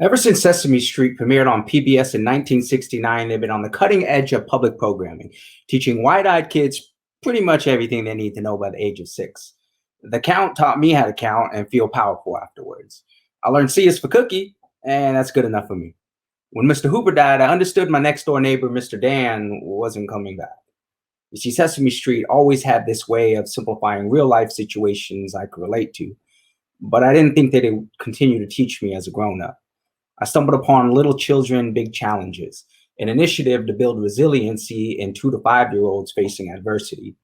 Ever since Sesame Street premiered on PBS in 1969, they've been on the cutting edge of public programming, teaching wide eyed kids pretty much everything they need to know by the age of 6. The Count taught me how to count and feel powerful afterwards. I learned C is for cookie, and that's good enough for me. When Mr. Hooper died, I understood my next door neighbor, Mr. Dan, wasn't coming back. You see, Sesame Street always had this way of simplifying real life situations I could relate to, but I didn't think that it would continue to teach me as a grown up. I stumbled upon Little Children, Big Challenges, an initiative to build resiliency in 2 to 5 year olds facing adversity.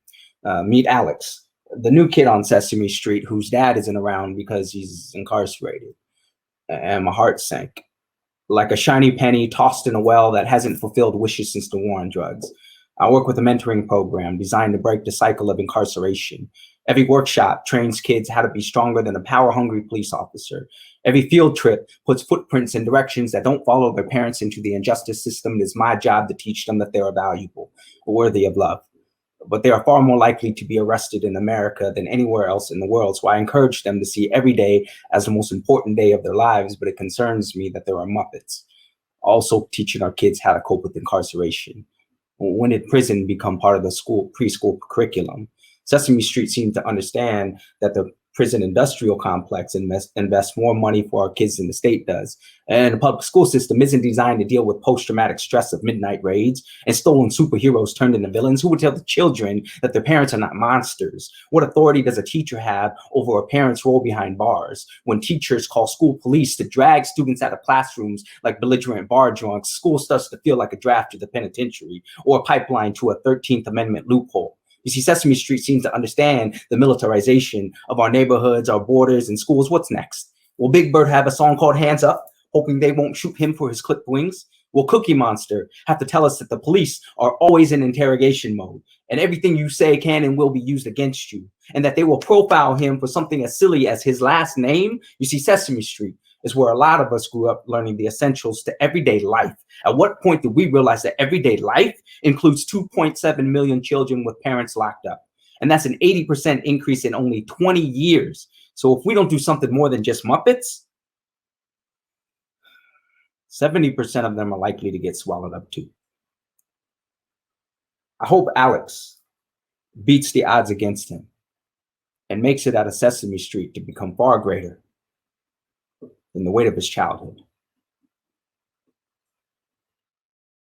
Meet Alex, the new kid on Sesame Street whose dad isn't around because he's incarcerated. And my heart sank. Like a shiny penny tossed in a well that hasn't fulfilled wishes since the war on drugs. I work with a mentoring program designed to break the cycle of incarceration. Every workshop trains kids how to be stronger than a power-hungry police officer. Every field trip puts footprints in directions that don't follow their parents into the injustice system. It is my job to teach them that they are valuable, worthy of love. But they are far more likely to be arrested in America than anywhere else in the world. So I encourage them to see every day as the most important day of their lives, but it concerns me that there are Muppets. Also teaching our kids how to cope with incarceration. When did prison become part of the school preschool curriculum? Sesame Street seemed to understand that the prison industrial complex invests more money for our kids than the state does. And the public school system isn't designed to deal with post-traumatic stress of midnight raids and stolen superheroes turned into villains. Who would tell the children that their parents are not monsters? What authority does a teacher have over a parent's role behind bars? When teachers call school police to drag students out of classrooms like belligerent bar drunks, school starts to feel like a draft to the penitentiary or a pipeline to a 13th Amendment loophole. You see, Sesame Street seems to understand the militarization of our neighborhoods, our borders, and schools. What's next? Will Big Bird have a song called Hands Up, hoping they won't shoot him for his clipped wings? Will Cookie Monster have to tell us that the police are always in interrogation mode, and everything you say can and will be used against you, and that they will profile him for something as silly as his last name? You see, Sesame Street is where a lot of us grew up learning the essentials to everyday life. At what point did we realize that everyday life includes 2.7 million children with parents locked up? And that's an 80% increase in only 20 years. So if we don't do something more than just Muppets, 70% of them are likely to get swallowed up too. I hope Alex beats the odds against him and makes it out of Sesame Street to become far greater than the weight of his childhood.